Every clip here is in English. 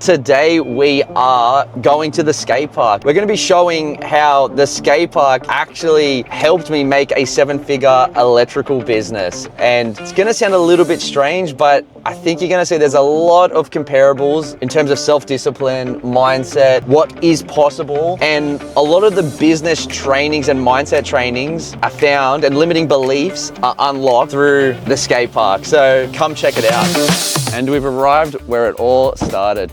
Today we are going to the skate park. We're going to be showing how the skate park actually helped me make a 7-figure electrical business. And it's going to sound a little bit strange, but I think you're going to see there's a lot of comparables in terms of self-discipline, mindset, what is possible. And a lot of the business trainings and mindset trainings are found and limiting beliefs are unlocked through the skate park. So come check it out. And we've arrived where it all started.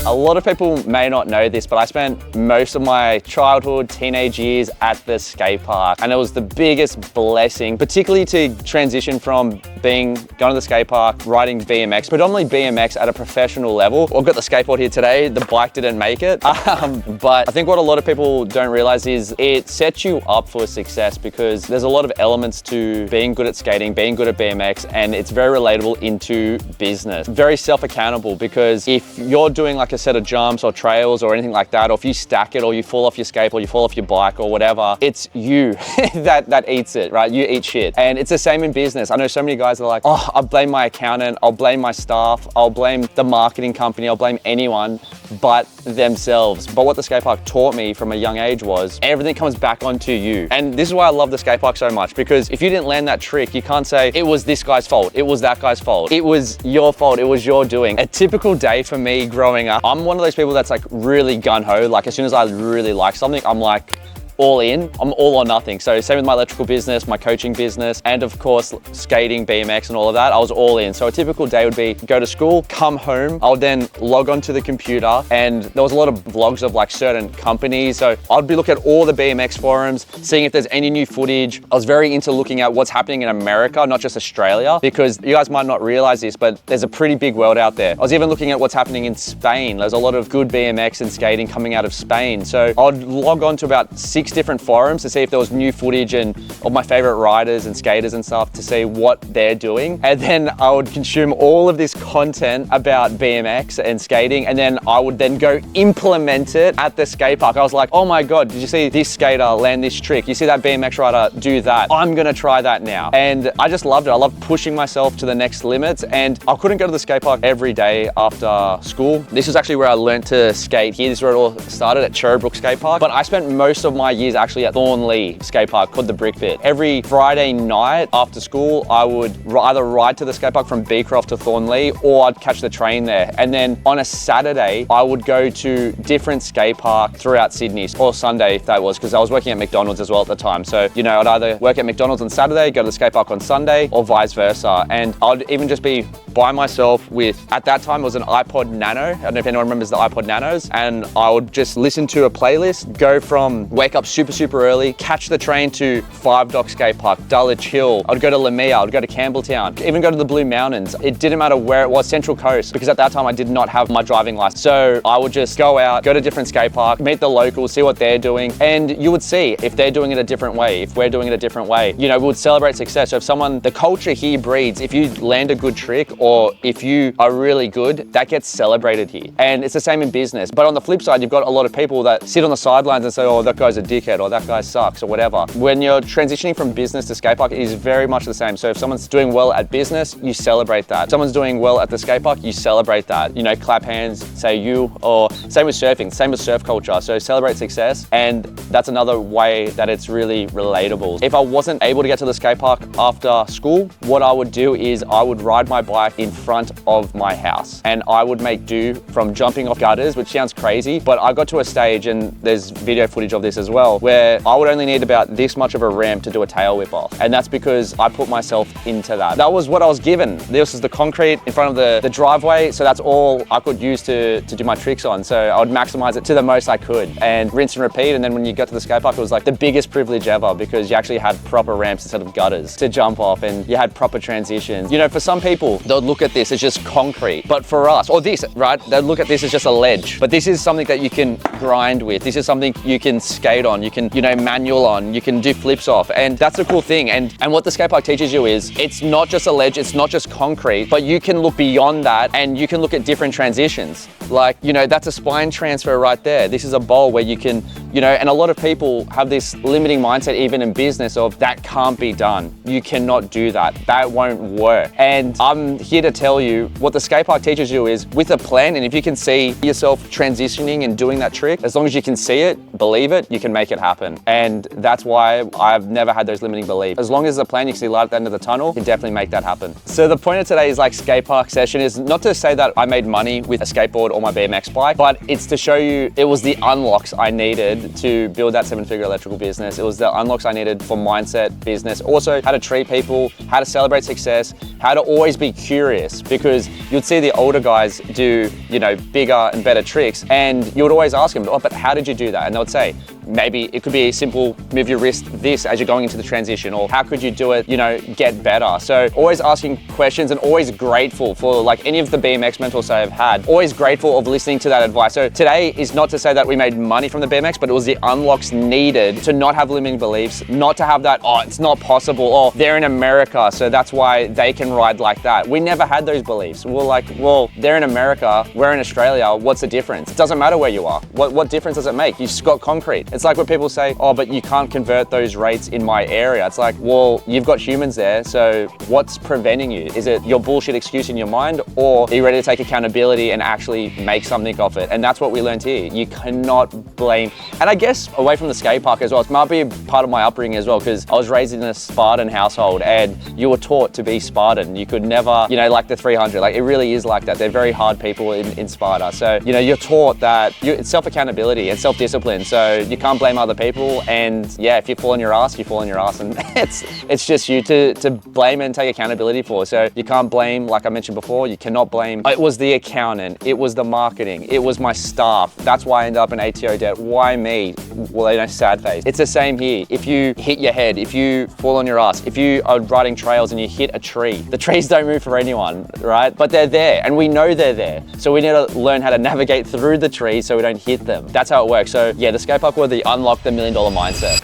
A lot of people may not know this, but I spent most of my childhood, teenage years at the skate park. And it was the biggest blessing, particularly to transition from going to the skate park, riding BMX, predominantly BMX at a professional level. I've got the skateboard here today, the bike didn't make it. But I think what a lot of people don't realize is it sets you up for success because there's a lot of elements to being good at skating, being good at BMX, and it's very relatable into business. Very self-accountable because if you're doing like a set of jumps or trails or anything like that, or if you stack it or you fall off your skateboard, you fall off your bike or whatever, it's you that eats it, right? You eat shit. And it's the same in business. I know so many guys are like, oh, I'll blame my accountant, I'll blame my staff, I'll blame the marketing company, I'll blame anyone but themselves. But what the skate park taught me from a young age was everything comes back onto you. And this is why I love the skate park so much, because if you didn't land that trick, you can't say it was this guy's fault, it was that guy's fault, it was your fault, it was your doing. A typical day for me growing up, I'm one of those people that's like really gung-ho. Like as soon as I really like something, I'm like, all in, I'm all or nothing. So same with my electrical business, my coaching business, and of course, skating, BMX and all of that, I was all in. So a typical day would be go to school, come home, I would then log onto the computer, and there was a lot of vlogs of like certain companies. So I'd be looking at all the BMX forums, seeing if there's any new footage. I was very into looking at what's happening in America, not just Australia, because you guys might not realize this, but there's a pretty big world out there. I was even looking at what's happening in Spain. There's a lot of good BMX and skating coming out of Spain. So I'd log on to about 6 different forums to see if there was new footage and of my favorite riders and skaters and stuff to see what they're doing. And then I would consume all of this content about BMX and skating, and then I would then go implement it at the skate park. I was like, oh my God, did you see this skater land this trick? You see that BMX rider do that? I'm gonna try that now. And I just loved it. I loved pushing myself to the next limits, and I couldn't go to the skate park every day after school. This was actually where I learned to skate here. This is where it all started, at Cherrybrook Skate Park. But I spent most of my years actually at Thornley Skate Park, called the Brick Pit. Every Friday night after school, I would either ride to the skate park from Beecroft to Thornley, or I'd catch the train there. And then on a Saturday, I would go to different skate parks throughout Sydney, or Sunday if that was, because I was working at McDonald's as well at the time. So, you know, I'd either work at McDonald's on Saturday, go to the skate park on Sunday, or vice versa. And I'd even just be by myself with, at that time it was an iPod Nano. I don't know if anyone remembers the iPod Nanos. And I would just listen to a playlist, go from wake up super early, catch the train to 5 Dock Skate Park, Dulwich Hill. I'd go to Lamia, I'd go to Campbelltown, even go to the Blue Mountains. It didn't matter where it was, Central Coast, because at that time I did not have my driving license. So I would just go out, go to different skate parks, meet the locals, see what they're doing. And you would see if they're doing it a different way, if we're doing it a different way. You know, we would celebrate success. So if someone, the culture here breeds, if you land a good trick or if you are really good, that gets celebrated here. And it's the same in business. But on the flip side, you've got a lot of people that sit on the sidelines and say, oh, that guy's a dickhead, or that guy sucks, or whatever. When you're transitioning from business to skate park, it is very much the same. So if someone's doing well at business, you celebrate that. If someone's doing well at the skate park, you celebrate that. You know, clap hands, say you, or same with surfing, same with surf culture. So celebrate success, and that's another way that it's really relatable. If I wasn't able to get to the skate park after school, what I would do is I would ride my bike in front of my house, and I would make do from jumping off gutters, which sounds crazy, but I got to a stage, and there's video footage of this as well, where I would only need about this much of a ramp to do a tail whip off. And that's because I put myself into that. That was what I was given. This is the concrete in front of the driveway. So that's all I could use to do my tricks on. So I would maximize it to the most I could and rinse and repeat. And then when you got to the skate park, it was like the biggest privilege ever, because you actually had proper ramps instead of gutters to jump off, and you had proper transitions. You know, for some people, they'll look at this as just concrete, but for us, or this, right? They'll look at this as just a ledge, but this is something that you can grind with. This is something you can skate on, you can, you know, manual on, you can do flips off. And that's the cool thing. And what the skate park teaches you is it's not just a ledge, it's not just concrete, but you can look beyond that and you can look at different transitions. Like, you know, that's a spine transfer right there. This is a bowl where you can you know, and a lot of people have this limiting mindset even in business of that can't be done. You cannot do that. That won't work. And I'm here to tell you what the skate park teaches you is with a plan, and if you can see yourself transitioning and doing that trick, as long as you can see it, believe it, you can make it happen. And that's why I've never had those limiting beliefs. As long as there's a plan, you can see light at the end of the tunnel, you can definitely make that happen. So the point of today's like skate park session is not to say that I made money with a skateboard or my BMX bike, but it's to show you it was the unlocks I needed to build that 7-figure electrical business. It was the unlocks I needed for mindset, business, also how to treat people, how to celebrate success, how to always be curious, because you'd see the older guys do, you know, bigger and better tricks, and you would always ask them, oh, but how did you do that? And they would say, maybe it could be a simple move your wrist this as you're going into the transition, or how could you do it, you know, get better? So always asking questions and always grateful for like any of the BMX mentors I've had, always grateful of listening to that advice. So today is not to say that we made money from the BMX, but it was the unlocks needed to not have limiting beliefs, not to have that, oh, it's not possible, or they're in America, so that's why they can ride like that. We never had those beliefs. We're like, well, they're in America, we're in Australia, what's the difference? It doesn't matter where you are. What difference does it make? You've got concrete. It's like when people say, oh, but you can't convert those rates in my area. It's like, well, you've got humans there, so what's preventing you? Is it your bullshit excuse in your mind, or are you ready to take accountability and actually make something of it? And that's what we learned here. You cannot blame, and I guess away from the skate park as well, it might be a part of my upbringing as well, because I was raised in a Spartan household and you were taught to be Spartan. You could never, you know, like the 300, like it really is like that. They're very hard people in Sparta. So, you know, you're taught that it's self-accountability and self-discipline. So you can't blame other people, and yeah, if you fall on your ass, you fall on your ass, and it's just you to blame and take accountability for. So you can't blame, like I mentioned before, you cannot blame, it was the accountant, it was the marketing, it was my staff. That's why I ended up in ATO debt. Why me? Well, you know, sad face. It's the same here. If you hit your head, if you fall on your ass, if you are riding trails and you hit a tree, the trees don't move for anyone, right? But they're there, and we know they're there. So we need to learn how to navigate through the trees so we don't hit them. That's how it works. So yeah, the skate park were the unlock the $1 million mindset.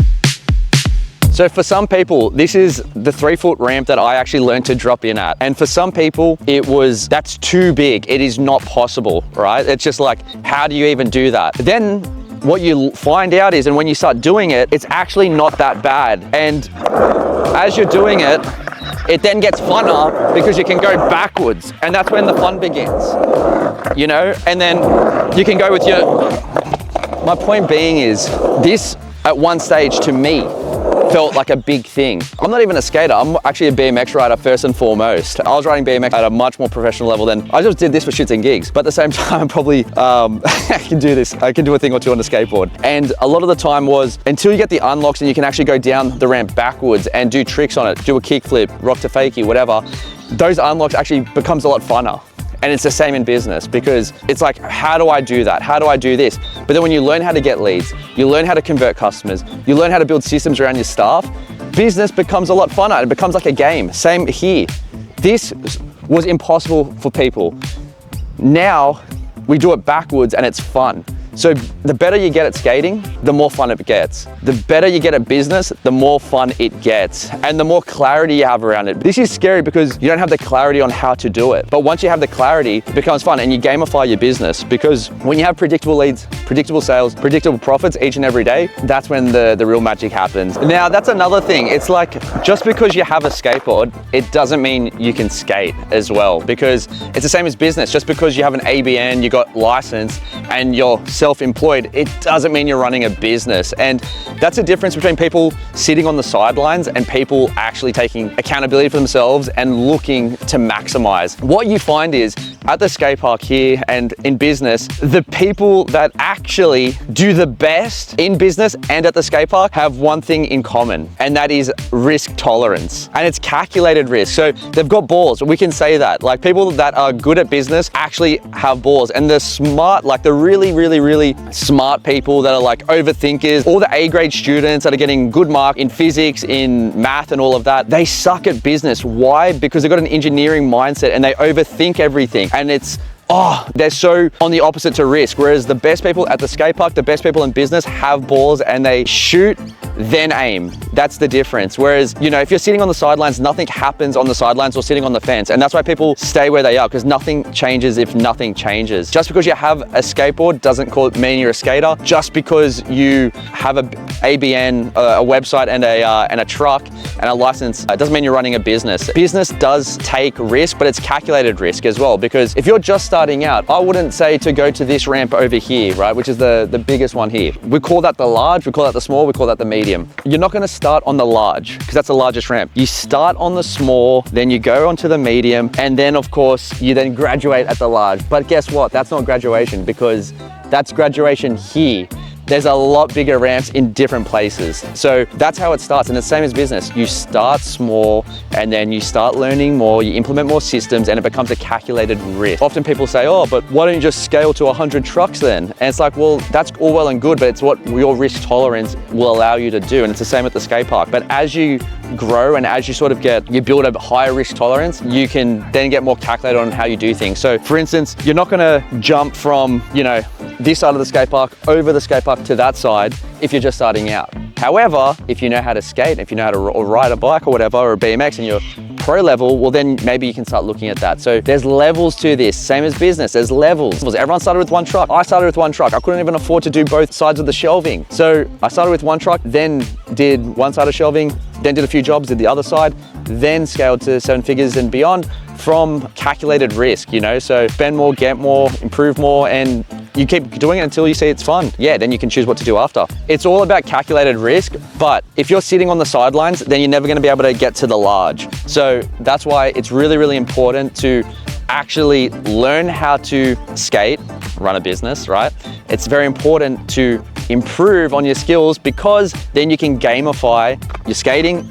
So for some people, this is the 3-foot ramp that I actually learned to drop in at. And for some people, that's too big. It is not possible, right? It's just like, how do you even do that? Then what you find out is, and when you start doing it, it's actually not that bad. And as you're doing it, it then gets funner because you can go backwards, and that's when the fun begins, you know? And then you can go with my point being is, this at one stage to me felt like a big thing. I'm not even a skater, I'm actually a BMX rider first and foremost. I was riding BMX at a much more professional level than, I just did this for shits and gigs. But at the same time, probably, I can do this. I can do a thing or two on the skateboard. And a lot of the time was, until you get the unlocks and you can actually go down the ramp backwards and do tricks on it, do a kickflip, rock to fakie, whatever, those unlocks actually becomes a lot funner. And it's the same in business, because it's like, how do I do that? How do I do this? But then when you learn how to get leads, you learn how to convert customers, you learn how to build systems around your staff, business becomes a lot funner. It becomes like a game. Same here. This was impossible for people. Now we do it backwards and it's fun. So the better you get at skating, the more fun it gets. The better you get at business, the more fun it gets, and the more clarity you have around it. This is scary because you don't have the clarity on how to do it. But once you have the clarity, it becomes fun, and you gamify your business, because when you have predictable leads, predictable sales, predictable profits each and every day, that's when the real magic happens. Now, that's another thing. It's like, just because you have a skateboard, it doesn't mean you can skate as well, because it's the same as business. Just because you have an ABN, you got license, and you're self-employed, it doesn't mean you're running a business. And that's a difference between people sitting on the sidelines and people actually taking accountability for themselves and looking to maximize. What you find is, at the skate park here and in business, the people that actually do the best in business and at the skate park have one thing in common, and that is risk tolerance. And it's calculated risk. So they've got balls. We can say that. Like, people that are good at business actually have balls. And the smart, like the really smart people that are like overthinkers, all the A-grade students that are getting good mark in physics, in math and all of that, they suck at business. Why? Because they've got an engineering mindset and they overthink everything. And it's, they're so on the opposite to risk. Whereas the best people at the skate park, the best people in business have balls and they shoot then aim. That's the difference. Whereas, you know, if you're sitting on the sidelines, nothing happens on the sidelines or sitting on the fence. And that's why people stay where they are, because nothing changes if nothing changes. Just because you have a skateboard doesn't mean you're a skater. Just because you have a ABN, a website and a truck and a license, doesn't mean you're running a business. Business does take risk, but it's calculated risk as well. Because if you're just starting out, I wouldn't say to go to this ramp over here, right? Which is the biggest one here. We call that the large, we call that the small, we call that the medium. You're not gonna start on the large because that's the largest ramp. You start on the small, then you go onto the medium, and then of course, you then graduate at the large. But guess what? That's not graduation, because that's graduation here. There's a lot bigger ramps in different places. So that's how it starts. And the same as business. You start small and then you start learning more, you implement more systems, and it becomes a calculated risk. Often people say, oh, but why don't you just scale to 100 trucks then? And it's like, well, that's all well and good, but it's what your risk tolerance will allow you to do. And it's the same at the skate park. But as you grow and as you sort of you build a higher risk tolerance, you can then get more calculated on how you do things. So for instance, you're not gonna jump from, you know, this side of the skate park over the skate park to that side if you're just starting out. However, if you know how to skate, if you know how to ride a bike or whatever, or a BMX, and you're pro level, well then maybe you can start looking at that. So there's levels to this, same as business, there's levels. Everyone started with one truck. I started with one truck. I couldn't even afford to do both sides of the shelving. So I started with one truck, then did one side of shelving, then did a few jobs, did the other side, then scaled to 7 figures and beyond from calculated risk, you know? So spend more, get more, improve more, and you keep doing it until you see it's fun. Yeah, then you can choose what to do after. It's all about calculated risk, but if you're sitting on the sidelines, then you're never gonna be able to get to the large. So that's why it's really, really important to actually learn how to skate, run a business, right? It's very important to improve on your skills, because then you can gamify your skating,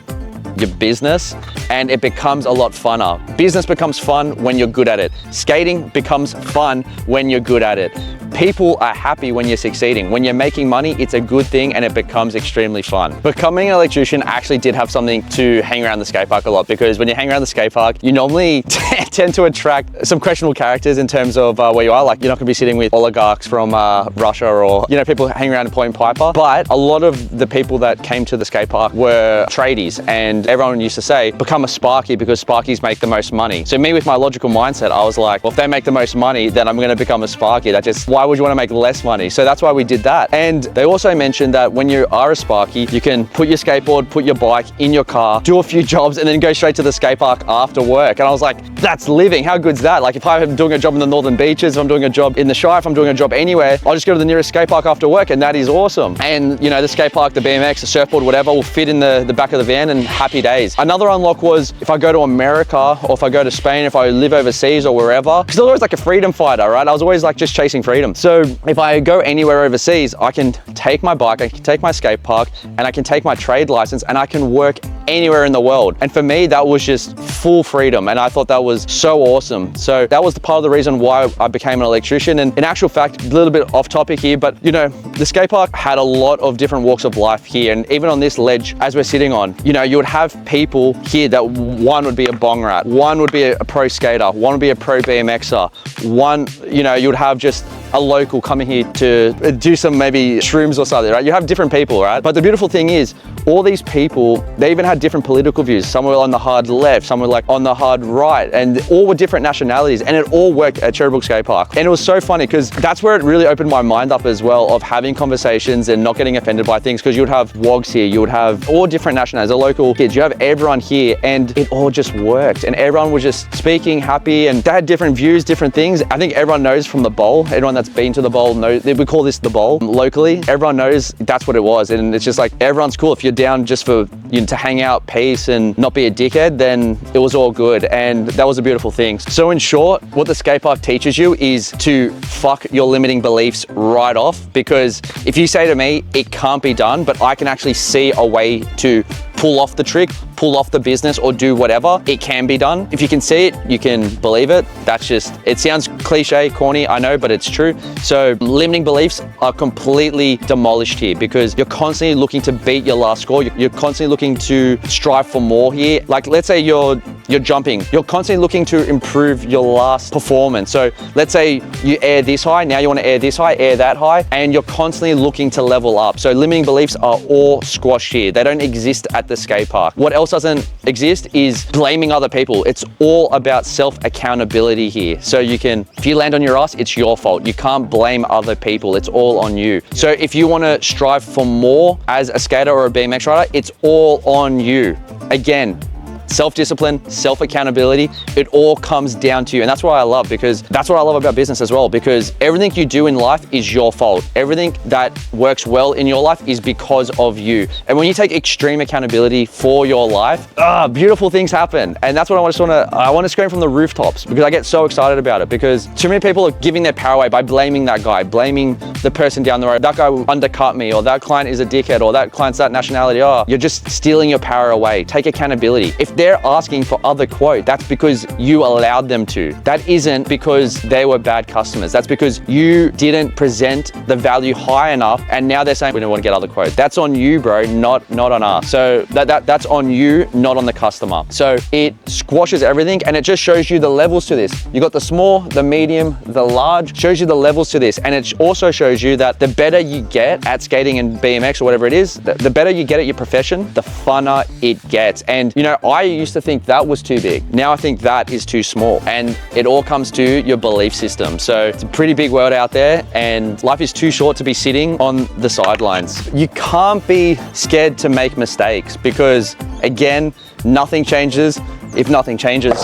your business, and it becomes a lot funner. Business becomes fun when you're good at it. Skating becomes fun when you're good at it. People are happy when you're succeeding. When you're making money, it's a good thing and it becomes extremely fun. Becoming an electrician actually did have something to hang around the skate park a lot, because when you hang around the skate park, you normally tend to attract some questionable characters in terms of where you are. Like, you're not gonna be sitting with oligarchs from Russia, or, you know, people hanging around and Point Piper. But a lot of the people that came to the skate park were tradies, and everyone used to say, become a Sparky because Sparkies make the most money. So me, with my logical mindset, I was like, well, if they make the most money, then I'm gonna become a Sparky. Why would you want to make less money? So that's why we did that. And they also mentioned that when you are a Sparky, you can put your skateboard, put your bike in your car, do a few jobs, and then go straight to the skate park after work. And I was like, that's living. How good's that? Like, if I'm doing a job in the Northern Beaches, if I'm doing a job in the Shire, if I'm doing a job anywhere, I'll just go to the nearest skate park after work, and that is awesome. And, you know, the skate park, the BMX, the surfboard, whatever, will fit in the back of the van, and happy days. Another unlock was if I go to America, or if I go to Spain, if I live overseas or wherever, because I was always like a freedom fighter, right? I was always like just chasing freedom. So if I go anywhere overseas, I can take my bike, I can take my skate park, and I can take my trade license, and I can work anywhere in the world. And for me, that was just full freedom, and I thought that was so awesome. So that was the part of the reason why I became an electrician. And in actual fact, a little bit off topic here, but you know, the skate park had a lot of different walks of life here. And even on this ledge, as we're sitting on, you know, you would have people here that one would be a bong rat, one would be a pro skater, one would be a pro BMXer, one, you know, you would have just a local coming here to do some maybe shrooms or something, right? You have different people, right? But the beautiful thing is, all these people, they even had different political views. Some were on the hard left, some were like on the hard right, and all were different nationalities, and it all worked at Cherrybrook Skate Park. And it was so funny, because that's where it really opened my mind up as well, of having conversations and not getting offended by things, because you would have wogs here, you would have all different nationalities, the local kids, you have everyone here, and it all just worked. And everyone was just speaking, happy, and they had different views, different things. I think everyone knows from the bowl, everyone that's been to the bowl knows, we call this the bowl locally, everyone knows that's what it was. And it's just like, everyone's cool. If you're down just for, you know, to hang out, peace, and not be a dickhead, then it was all good. And that was a beautiful thing. So in short, what the skate park teaches you is to fuck your limiting beliefs right off, because if you say to me, it can't be done, but I can actually see a way to pull off the trick, pull off the business or do whatever, it can be done. If you can see it, you can believe it. That's just, it sounds cliche, corny, I know, but it's true. So limiting beliefs are completely demolished here because you're constantly looking to beat your last score. You're constantly looking to strive for more here. Like let's say you're jumping, you're constantly looking to improve your last performance. So let's say you air this high, now you want to air this high, air that high, and you're constantly looking to level up. So limiting beliefs are all squashed here. They don't exist at the skate park. What else doesn't exist is blaming other people. It's all about self-accountability here. So you can, if you land on your ass, it's your fault. You can't blame other people. It's all on you. So if you want to strive for more as a skater or a BMX rider, it's all on you. Again, self-discipline, self-accountability, it all comes down to you. And that's what I love, because that's what I love about business as well, because everything you do in life is your fault. Everything that works well in your life is because of you. And when you take extreme accountability for your life, beautiful things happen. And that's what I want to scream from the rooftops, because I get so excited about it, because too many people are giving their power away by blaming that guy, blaming the person down the road. That guy undercut me, or that client is a dickhead, or that client's that nationality. You're just stealing your power away. Take accountability. If they're asking for other quote, that's because you allowed them to. That isn't because they were bad customers. That's because you didn't present the value high enough, and now they're saying we don't want to get other quote. That's on you, bro, not on us. So that's on you, not on the customer. So it squashes everything, and it just shows you the levels to this. You got the small, the medium, the large, shows you the levels to this. And it also shows you that the better you get at skating and BMX or whatever it is, the better you get at your profession, the funner it gets. And you know, I used to think that was too big. Now I think that is too small, and it all comes to your belief system. So it's a pretty big world out there, and life is too short to be sitting on the sidelines. You can't be scared to make mistakes, because again, nothing changes if nothing changes.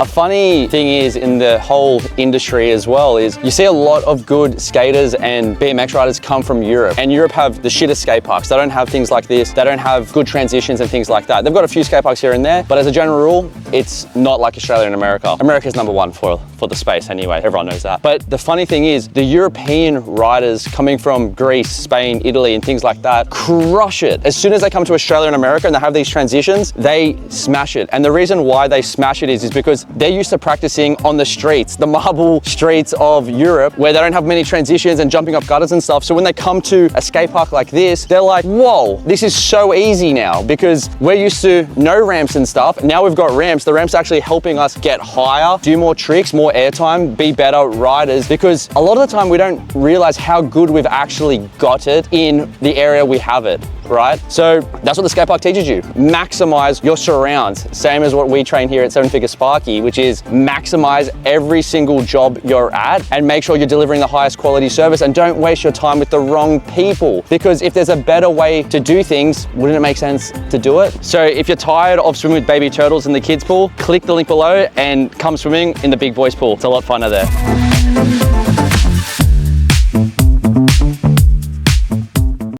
A funny thing is in the whole industry as well is you see a lot of good skaters and BMX riders come from Europe, and Europe have the shittest skate parks. They don't have things like this. They don't have good transitions and things like that. They've got a few skate parks here and there, but as a general rule, it's not like Australia and America. America's number one for the space anyway. Everyone knows that. But the funny thing is the European riders coming from Greece, Spain, Italy, and things like that crush it. As soon as they come to Australia and America and they have these transitions, they smash it. And the reason why they smash it is because they're used to practicing on the streets, the marble streets of Europe, where they don't have many transitions and jumping up gutters and stuff. So when they come to a skate park like this, they're like, whoa, this is so easy now, because we're used to no ramps and stuff. Now we've got ramps. The ramps are actually helping us get higher, do more tricks, more airtime, be better riders, because a lot of the time we don't realize how good we've actually got it in the area we have it, right? So that's what the skate park teaches you. Maximize your surrounds. Same as what we train here at Figure Sparky, which is maximize every single job you're at and make sure you're delivering the highest quality service, and don't waste your time with the wrong people, because if there's a better way to do things, wouldn't it make sense to do it? So if you're tired of swimming with baby turtles in the kids pool, click the link below and come swimming in the big boys pool. It's a lot funner there.